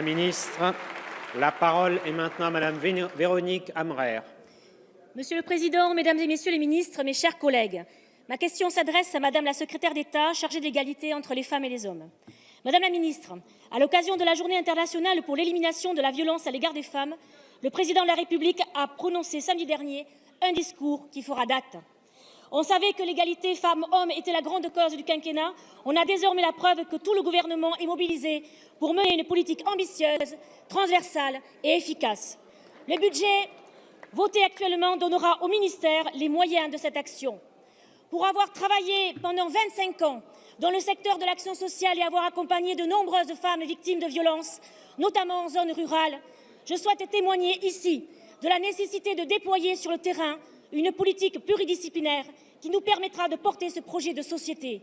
ministre. La parole est maintenant à Madame Véronique Amrer. Monsieur le Président, Mesdames et Messieurs les ministres, mes chers collègues, ma question s'adresse à Madame la secrétaire d'État chargée de l'égalité entre les femmes et les hommes. Madame la ministre, à l'occasion de la Journée internationale pour l'élimination de la violence à l'égard des femmes, le Président de la République a prononcé samedi dernier un discours qui fera date. On savait que l'égalité femmes-hommes était la grande cause du quinquennat. On a désormais la preuve que tout le gouvernement est mobilisé pour mener une politique ambitieuse, transversale et efficace. Le budget voté actuellement donnera au ministère les moyens de cette action. Pour avoir travaillé pendant 25 ans dans le secteur de l'action sociale et avoir accompagné de nombreuses femmes victimes de violences, notamment en zone rurale, je souhaite témoigner ici de la nécessité de déployer sur le terrain une politique pluridisciplinaire qui nous permettra de porter ce projet de société.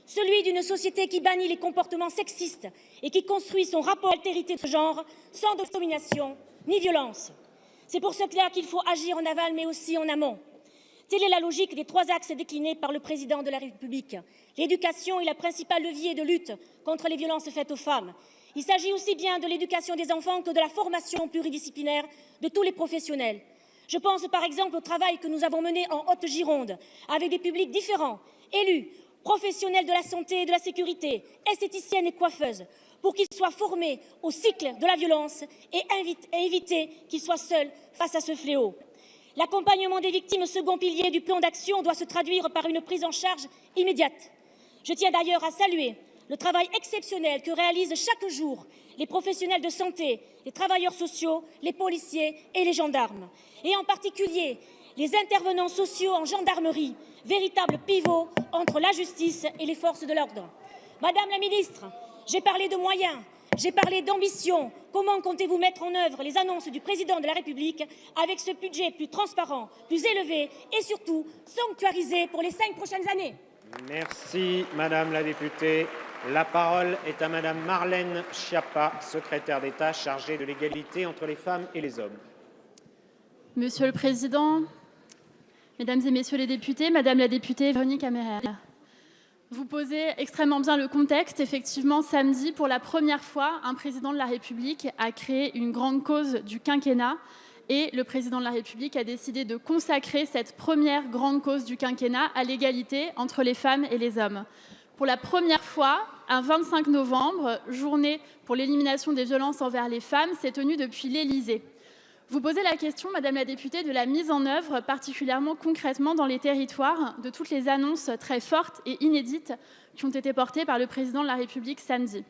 Celui d'une société qui bannit les comportements sexistes et qui construit son rapport d'altérité de genre sans domination ni violence. C'est pour cela qu'il faut agir en aval mais aussi en amont. Telle est la logique des 3 axes déclinés par le Président de la République. L'éducation est le principal levier de lutte contre les violences faites aux femmes. Il s'agit aussi bien de l'éducation des enfants que de la formation pluridisciplinaire de tous les professionnels. Je pense par exemple au travail que nous avons mené en Haute-Gironde avec des publics différents, élus, professionnels de la santé et de la sécurité, esthéticiennes et coiffeuses, pour qu'ils soient formés au cycle de la violence et éviter qu'ils soient seuls face à ce fléau. L'accompagnement des victimes, second pilier du plan d'action, doit se traduire par une prise en charge immédiate. Je tiens d'ailleurs à saluer le travail exceptionnel que réalisent chaque jour les professionnels de santé, les travailleurs sociaux, les policiers et les gendarmes, et en particulier les intervenants sociaux en gendarmerie, véritables pivots entre la justice et les forces de l'ordre. Madame la ministre, j'ai parlé de moyens, j'ai parlé d'ambition. Comment comptez-vous mettre en œuvre les annonces du Président de la République avec ce budget plus transparent, plus élevé et surtout sanctuarisé pour les 5 prochaines années? Merci Madame la députée. La parole est à Madame Marlène Schiappa, secrétaire d'État chargée de l'égalité entre les femmes et les hommes. Monsieur le Président, Mesdames et Messieurs les députés, Madame la députée Véronique Amrer, vous posez extrêmement bien le contexte. Effectivement, samedi, pour la première fois, un président de la République a créé une grande cause du quinquennat et le président de la République a décidé de consacrer cette première grande cause du quinquennat à l'égalité entre les femmes et les hommes. Pour la première fois, un 25 novembre, journée pour l'élimination des violences envers les femmes, s'est tenue depuis l'Élysée. Vous posez la question, Madame la députée, de la mise en œuvre, particulièrement concrètement dans les territoires, de toutes les annonces très fortes et inédites qui ont été portées par le président de la République samedi.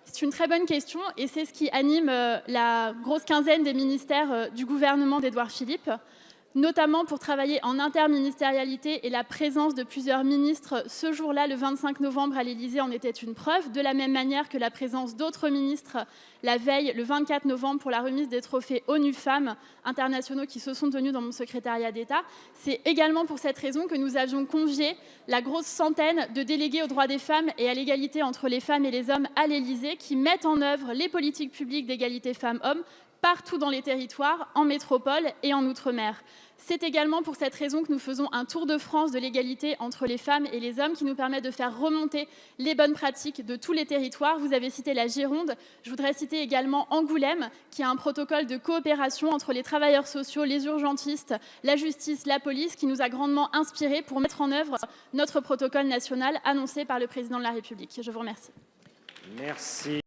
C'est une très bonne question et c'est ce qui anime la grosse quinzaine des ministères du gouvernement d'Édouard Philippe, notamment pour travailler en interministérialité, et la présence de plusieurs ministres ce jour-là, le 25 novembre, à l'Élysée, en était une preuve, de la même manière que la présence d'autres ministres la veille, le 24 novembre, pour la remise des trophées ONU Femmes internationaux qui se sont tenus dans mon secrétariat d'État. C'est également pour cette raison que nous avions convié la grosse centaine de délégués aux droits des femmes et à l'égalité entre les femmes et les hommes à l'Élysée, qui mettent en œuvre les politiques publiques d'égalité femmes-hommes partout dans les territoires, en métropole et en outre-mer. C'est également pour cette raison que nous faisons un tour de France de l'égalité entre les femmes et les hommes qui nous permet de faire remonter les bonnes pratiques de tous les territoires. Vous avez cité la Gironde, je voudrais citer également Angoulême, qui a un protocole de coopération entre les travailleurs sociaux, les urgentistes, la justice, la police, qui nous a grandement inspirés pour mettre en œuvre notre protocole national annoncé par le président de la République. Je vous remercie. Merci.